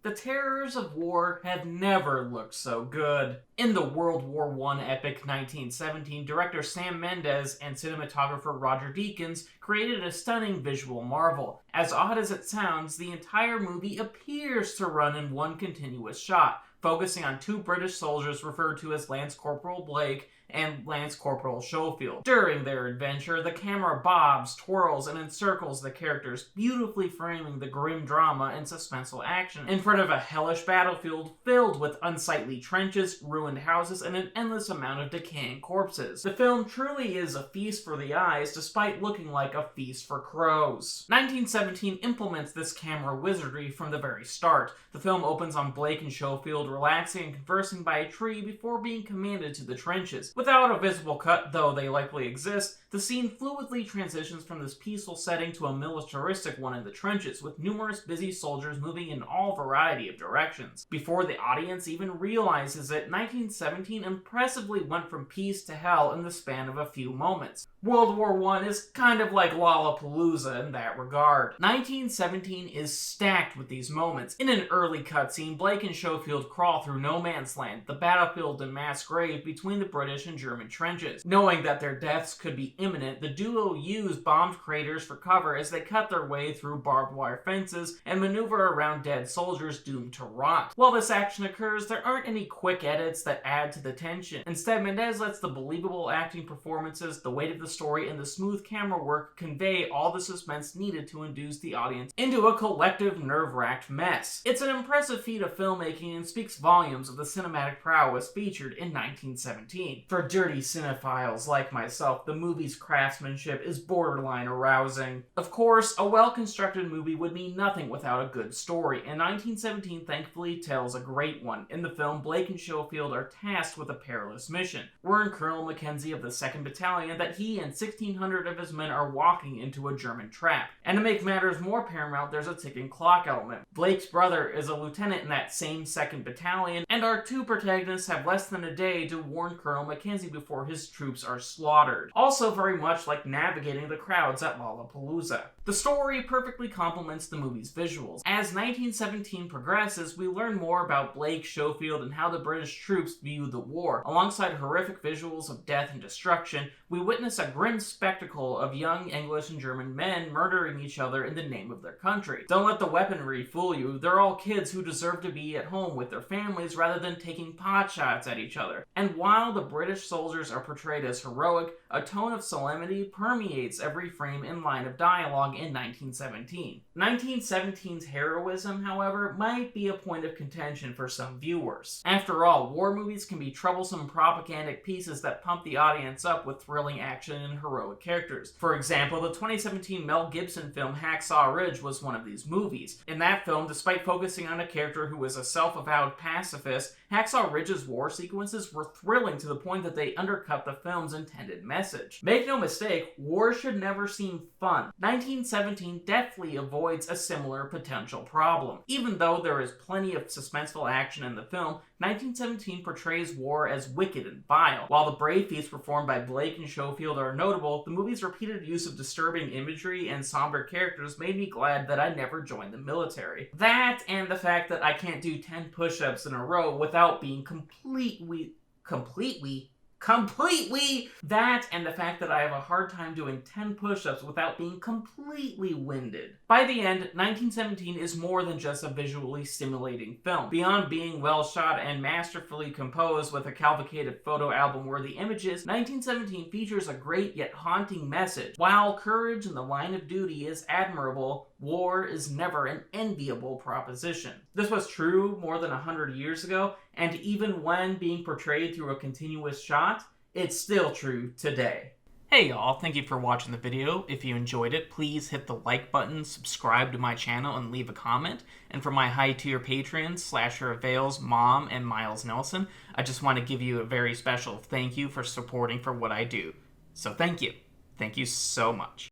The terrors of war have never looked so good. In the World War I epic 1917, director Sam Mendes and cinematographer Roger Deakins created a stunning visual marvel. As odd as it sounds, the entire movie appears to run in one continuous shot, focusing on two British soldiers referred to as Lance Corporal Blake and Lance Corporal Schofield. During their adventure, the camera bobs, twirls, and encircles the characters, beautifully framing the grim drama and suspenseful action in front of a hellish battlefield filled with unsightly trenches, ruined houses, and an endless amount of decaying corpses. The film truly is a feast for the eyes, despite looking like a feast for crows. 1917 implements this camera wizardry from the very start. The film opens on Blake and Schofield relaxing and conversing by a tree before being commanded to the trenches. Without a visible cut, though they likely exist, the scene fluidly transitions from this peaceful setting to a militaristic one in the trenches, with numerous busy soldiers moving in all variety of directions. Before the audience even realizes it, 1917 impressively went from peace to hell in the span of a few moments. World War I is kind of like Lollapalooza in that regard. 1917 is stacked with these moments. In an early cutscene, Blake and Schofield crawl through no man's land, the battlefield and mass grave between the British and German trenches. Knowing that their deaths could be imminent, the duo use bombed craters for cover as they cut their way through barbed wire fences and maneuver around dead soldiers doomed to rot. While this action occurs, there aren't any quick edits that add to the tension. Instead, Mendes lets the believable acting performances, the weight of the story, and the smooth camera work convey all the suspense needed to induce the audience into a collective, nerve-wracked mess. It's an impressive feat of filmmaking and speaks volumes of the cinematic prowess featured in 1917. For dirty cinephiles like myself, the movie's craftsmanship is borderline arousing. Of course, a well-constructed movie would mean nothing without a good story, and 1917 thankfully tells a great one. In the film, Blake and Schofield are tasked with a perilous mission. Warn Colonel Mackenzie of the 2nd Battalion that he and 1,600 of his men are walking into a German trap. And to make matters more paramount, there's a ticking clock element. Blake's brother is a lieutenant in that same 2nd Battalion, and our two protagonists have less than a day to warn Colonel Mackenzie before his troops are slaughtered. Also very much like navigating the crowds at Lollapalooza. The story perfectly complements the movie's visuals. As 1917 progresses, we learn more about Blake, Schofield, and how the British troops view the war. Alongside horrific visuals of death and destruction, we witness a grim spectacle of young English and German men murdering each other in the name of their country. Don't let the weaponry fool you. They're all kids who deserve to be at home with their families rather than taking pot shots at each other. And while the British soldiers are portrayed as heroic, a tone of solemnity permeates every frame and line of dialogue in 1917. 1917's heroism, however, might be a point of contention for some viewers. After all, war movies can be troublesome propagandic pieces that pump the audience up with thrilling action and heroic characters. For example, the 2017 Mel Gibson film Hacksaw Ridge was one of these movies. In that film, despite focusing on a character who was a self-avowed pacifist, Hacksaw Ridge's war sequences were thrilling to the point that they undercut the film's intended message. Make no mistake, war should never seem fun. 1917 deftly avoids a similar potential problem. Even though there is plenty of suspenseful action in the film, 1917 portrays war as wicked and vile. While the brave feats performed by Blake and Schofield are notable, the movie's repeated use of disturbing imagery and somber characters made me glad that I never joined the military. That, and the fact that I can't do 10 push-ups in a row without being completely that, and the fact that I have a hard time doing 10 push-ups without being completely winded. By the end, 1917 is more than just a visually stimulating film. Beyond being well shot and masterfully composed with a cavalcaded photo album-worthy images, 1917 features a great yet haunting message. While courage in the line of duty is admirable, war is never an enviable proposition. This was true more than 100 years ago, and even when being portrayed through a continuous shot, it's still true today. Hey y'all, thank you for watching the video. If you enjoyed it, please hit the like button, subscribe to my channel, and leave a comment. And for my high-tier patrons, Slasher Avails, Mom, and Miles Nelson, I just want to give you a very special thank you for supporting for what I do. So thank you. Thank you so much.